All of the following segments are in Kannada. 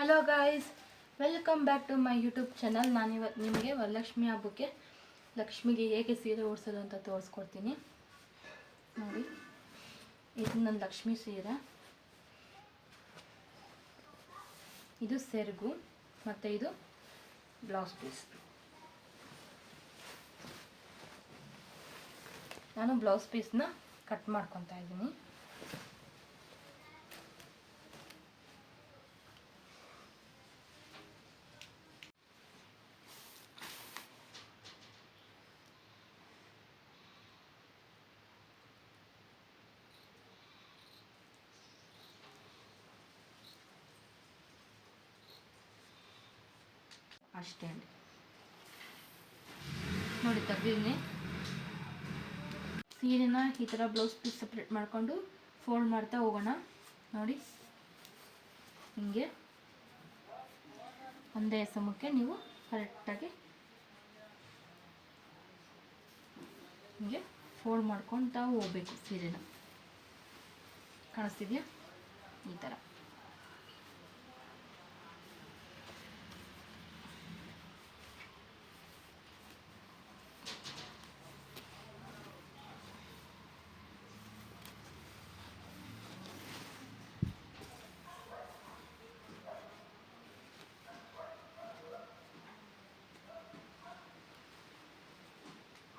Hello guys, welcome back to my YouTube channel. ನಾನಿವತ್ತು ನಿಮಗೆ ವರಲಕ್ಷ್ಮಿ ಹಬ್ಬಕ್ಕೆ ಲಕ್ಷ್ಮಿಗೆ ಹೇಗೆ ಸೀರೆ ಉಡಿಸೋದು ಅಂತ ತೋರಿಸ್ಕೊಡ್ತೀನಿ. ನೋಡಿ, ಇದು ನನ್ನ ಲಕ್ಷ್ಮಿ ಸೀರೆ. ಇದು ಸೆರಗು ಮತ್ತು ಇದು ಬ್ಲೌಸ್ ಪೀಸ್. ನಾನು ಬ್ಲೌಸ್ ಪೀಸ್ನ ಕಟ್ ಮಾಡ್ಕೊತಾ ಇದ್ದೀನಿ. ಅಷ್ಟೇ ನೋಡಿ, ತೆಗ್ದಿದ್ದೀನಿ. ಸೀರೆನ ಈ ಥರ ಬ್ಲೌಸ್ ಪೀಸ್ ಸಪ್ರೇಟ್ ಮಾಡಿಕೊಂಡು ಫೋಲ್ಡ್ ಮಾಡ್ತಾ ಹೋಗೋಣ. ನೋಡಿ, ಹಿಂಗೆ ಒಂದೇ ಸಮಕ್ಕೆ ನೀವು ಕರೆಕ್ಟಾಗಿ ಹಿಂಗೆ ಫೋಲ್ಡ್ ಮಾಡ್ಕೊತಾ ಹೋಗ್ಬೇಕು. ಸೀರೆನ ಕಾಣಿಸ್ತಿದೆಯಾ? ಈ ಥರ.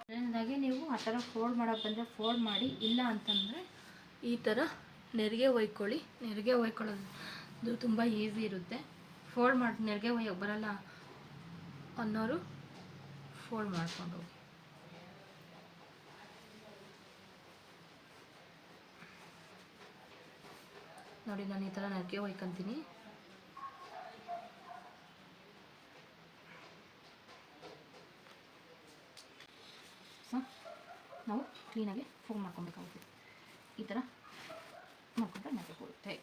ಎರಡನೇದಾಗಿ ನೀವು ಆ ಥರ ಫೋಲ್ಡ್ ಮಾಡೋಕ್ಕೆ ಬಂದರೆ ಫೋಲ್ಡ್ ಮಾಡಿ, ಇಲ್ಲ ಅಂತಂದರೆ ಈ ಥರ ನೆರಿಗೆ ಒಯ್ಕೊಳ್ಳಿ. ನೆರಿಗೆ ಒಯ್ಕೊಳ್ಳೋದು ತುಂಬ ಈಸಿ ಇರುತ್ತೆ. ಫೋಲ್ಡ್ ಮಾಡಿ ನೆರಿಗೆ ಒಯ್ಯೋಕ್ಕೆ ಬರಲ್ಲ ಅನ್ನೋರು ಫೋಲ್ಡ್ ಮಾಡ್ಕೊಂಡು ಹೋಗಿ. ನೋಡಿ, ನಾನು ಈ ಥರ ನೆರಿಗೆ ಒಯ್ಕೊಂತೀನಿ. ನಾವು ಕ್ಲೀನಾಗಿ ಫೋಲ್ಡ್ ಮಾಡ್ಕೊಬೇಕಾಗುತ್ತೆ. ಈ ಥರ ಮಾಡ್ಕೊಂಡ್ರೆ ನೆರಿಗೆ ಕೊಡುತ್ತೆ.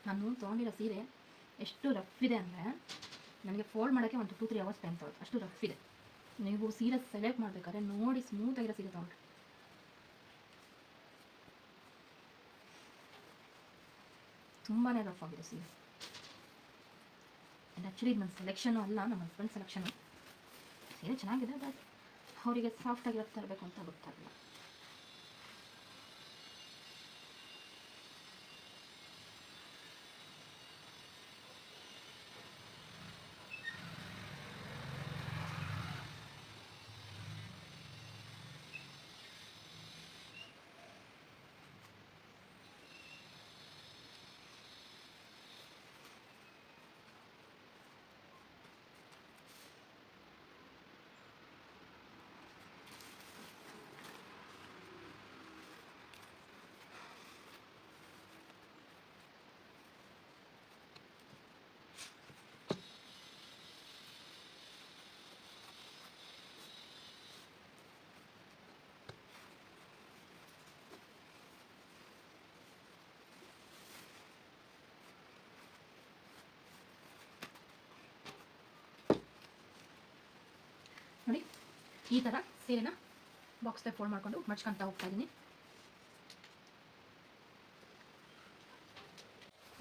ನಾನು ತೊಗೊಂಡಿರೋ ಸೀರೆ ಎಷ್ಟು ರಫ್ ಇದೆ ಅಂದರೆ ನನಗೆ ಫೋಲ್ಡ್ ಮಾಡೋಕ್ಕೆ ಒಂದು 2-3 ಅವರ್ಸ್ ಟೈಮ್ ತೊಗೊಳುತ್ತೆ. ಅಷ್ಟು ರಫ್ ಇದೆ. ನೀವು ಸೀರೆ ಸೆಲೆಕ್ಟ್ ಮಾಡಬೇಕಾದ್ರೆ ನೋಡಿ ಸ್ಮೂತಾಗಿರೋ ಸೀರೆ ತೊಗೊಂಡ್ರಿ. ತುಂಬಾ ರಫ್ ಆಗಿದೆ ಸೀರೆ. ಆ್ಯಕ್ಚುಲಿ ನನ್ನ ಸೆಲೆಕ್ಷನು ಅಲ್ಲ, ನಮ್ಮ ಹಸ್ಬೆಂಡ್ ಸೆಲೆಕ್ಷನು. ಸೀರೆ ಚೆನ್ನಾಗಿದೆ, ಬಟ್ ಅವರಿಗೆ ಸಾಫ್ಟಾಗಿರೋ ತರಬೇಕು ಅಂತ ಗೊತ್ತಾಗಲ್ಲ. ನೋಡಿ, ಈ ಥರ ಸೀರೆನ ಬಾಕ್ಸ್ಗೆ ಫೋಲ್ಡ್ ಮಾಡಿಕೊಂಡು ಮಡ್ಚ್ಕೊತಾ ಹೋಗ್ತಾ ಇದ್ದೀನಿ.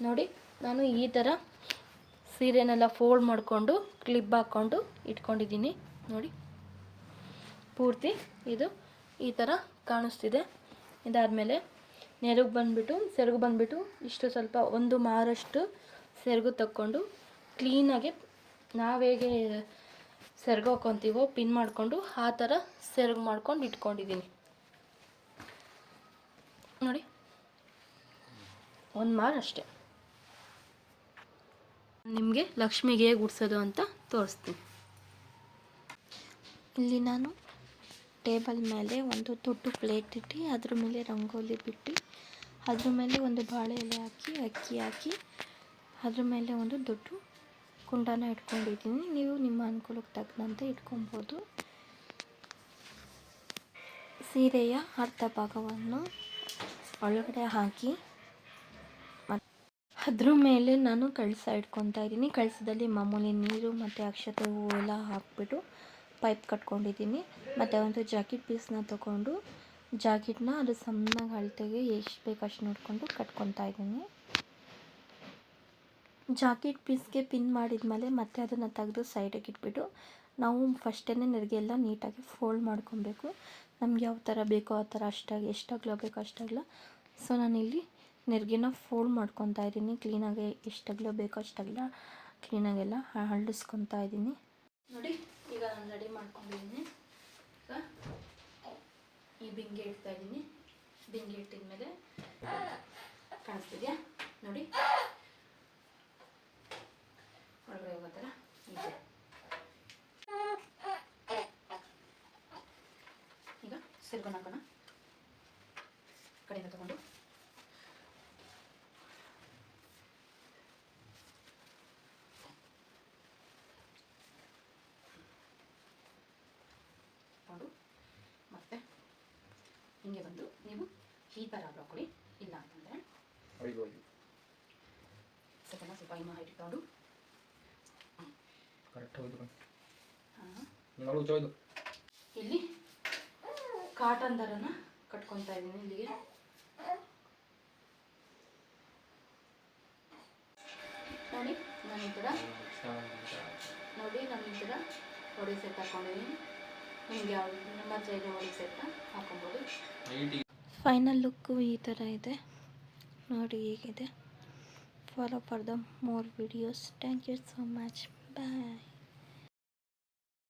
ನೋಡಿ, ನಾನು ಈ ಥರ ಸೀರೆನೆಲ್ಲ ಫೋಲ್ಡ್ ಮಾಡಿಕೊಂಡು ಕ್ಲಿಪ್ ಹಾಕ್ಕೊಂಡು ಇಟ್ಕೊಂಡಿದ್ದೀನಿ. ನೋಡಿ, ಪೂರ್ತಿ ಇದು ಈ ಥರ ಕಾಣಿಸ್ತಿದೆ. ಇದಾದಮೇಲೆ ಸೆರಗು ಬಂದುಬಿಟ್ಟು ಇಷ್ಟು ಸ್ವಲ್ಪ ಒಂದು ಮಾರಷ್ಟು ಸೆರಗು ತಕ್ಕೊಂಡು ಕ್ಲೀನಾಗಿ ನಾವು ಹೇಗೆ ಸೆರಗು ಹಾಕ್ಕೊತೀವೋ ಪಿನ್ ಮಾಡಿಕೊಂಡು ಆ ಥರ ಸೆರಗು ಮಾಡ್ಕೊಂಡು ಇಟ್ಕೊಂಡಿದ್ದೀನಿ. ನೋಡಿ, ಒಂದು ಮಾರು ಅಷ್ಟೆ. ನಿಮಗೆ ಲಕ್ಷ್ಮಿಗೆ ಹೇಗೆ ಉಡ್ಸೋದು ಅಂತ ತೋರಿಸ್ತೀನಿ. ಇಲ್ಲಿ ನಾನು ಟೇಬಲ್ ಮೇಲೆ ಒಂದು ದೊಡ್ಡ ಪ್ಲೇಟ್ ಇಟ್ಟು ಅದ್ರ ಮೇಲೆ ರಂಗೋಲಿ ಬಿಟ್ಟು ಅದ್ರ ಮೇಲೆ ಒಂದು ಬಾಳೆ ಎಲೆ ಹಾಕಿ ಅಕ್ಕಿ ಹಾಕಿ ಅದ್ರ ಮೇಲೆ ಒಂದು ದೊಡ್ಡ ಕುಂಡನ ಇಟ್ಕೊಂಡಿದ್ದೀನಿ. ನೀವು ನಿಮ್ಮ ಅನುಕೂಲಕ್ಕೆ ತಕ್ಕಂತೆ ಇಟ್ಕೊಬೋದು. ಸೀರೆಯ ಅರ್ಧ ಭಾಗವನ್ನು ಒಳಗಡೆ ಹಾಕಿ ಅದ್ರ ಮೇಲೆ ನಾನು ಕಳಸ ಇಟ್ಕೊತಾ ಇದ್ದೀನಿ. ಕಳಸದಲ್ಲಿ ಮಾಮೂಲಿ ನೀರು ಮತ್ತು ಅಕ್ಷತೆ ಹೂವು ಎಲ್ಲ ಹಾಕ್ಬಿಟ್ಟು ಪೈಪ್ ಕಟ್ಕೊಂಡಿದ್ದೀನಿ. ಮತ್ತು ಒಂದು ಜಾಕೆಟ್ ಪೀಸ್ನ ತೊಗೊಂಡು ಜಾಕೆಟ್ನ ಅದು ಸಣ್ಣಗೆ ಅಳತೆಗೆ ಎಷ್ಟು ಬೇಕು ಅಷ್ಟು ನೋಡಿಕೊಂಡು ಕಟ್ಕೊತಾ ಇದ್ದೀನಿ. ಜಾಕೆಟ್ ಪೀಸ್ಗೆ ಪಿನ್ ಮಾಡಿದ್ಮೇಲೆ ಮತ್ತೆ ಅದನ್ನು ತೆಗೆದು ಸೈಡಿಗೆ ಇಟ್ಬಿಟ್ಟು ನಾವು ಫಸ್ಟೇ ನೆರಿಗೆ ಎಲ್ಲ ನೀಟಾಗಿ ಫೋಲ್ಡ್ ಮಾಡ್ಕೊಬೇಕು. ನಮ್ಗೆ ಯಾವ ಥರ ಬೇಕೋ ಆ ಥರ ಅಷ್ಟಾಗಿ ಎಷ್ಟು ಅಗಲ ಬೇಕೋ ಅಷ್ಟಾಗಲ. ಸೊ ನಾನಿಲ್ಲಿ ನೆರಿಗೆನ ಫೋಲ್ಡ್ ಮಾಡ್ಕೊತಾ ಇದ್ದೀನಿ. ಕ್ಲೀನಾಗಿ ಎಷ್ಟು ಅಗಲ ಬೇಕೋ ಅಷ್ಟಾಗಲ ಕ್ಲೀನಾಗೆಲ್ಲ ಹರಡಿಸ್ಕೊತಾ ಇದ್ದೀನಿ. ನೋಡಿ, ಈಗ ನಾನು ರೆಡಿ ಮಾಡ್ಕೊಂಡಿದ್ದೀನಿ. ಈಗ ಈ ಬಿಂಗೆ ಇಡ್ತಾ ಇದ್ದೀನಿ. ಬಿಂಗೆ ಇಟ್ಟಿದ ಮೇಲೆ ಕಾಣಿಸ್ತಿದೆಯಾ ನೋಡಿ, ಒಳಗಡೆ ಹೋಗೋ ಥರ ಇದೆ. ಈಗ ಸೆರಗನ್ನ ಹಾಕೋಣ. ಕಡೆಯಿಂದ ತಗೊಂಡು ಮತ್ತೆ ಹಿಂಗೆ ಬಂದು ನೀವು ಈ ಥರ ಹಾಕೊಳ್ಳಿ. ಇಲ್ಲ ಅಂತಂದರೆ ಸೆಕೆಂಡ್ ಸ್ವಲ್ಪ ಇನ್ನೂ ಹೈಟ್ ಇಟ್ಕೊಂಡು ಇಲ್ಲಿ ಕಾಟನ್ ದಾರನ ಕಟ್ಕೊತಾ ಇದ್ದೀನಿ. ಇಲ್ಲಿಗೆ ನೋಡಿ, ನಾನು ಈ ಥರ ಹೊಡಿ ಸೆಟ್ ಹಾಕ್ಕೊಂಡಿದ್ದೀನಿ. ನಿಮ್ಗೆ ಯಾವ ನಿಮ್ಮ ಹತ್ರ ಹೊಡಿ ಸೆಟ್ ಹಾಕೊಬೋದು. ಫೈನಲ್ ಲುಕ್ಕು ಈ ಥರ ಇದೆ ನೋಡಿ, ಹೇಗಿದೆ. Follow for the more videos. Thank you so much. Bye.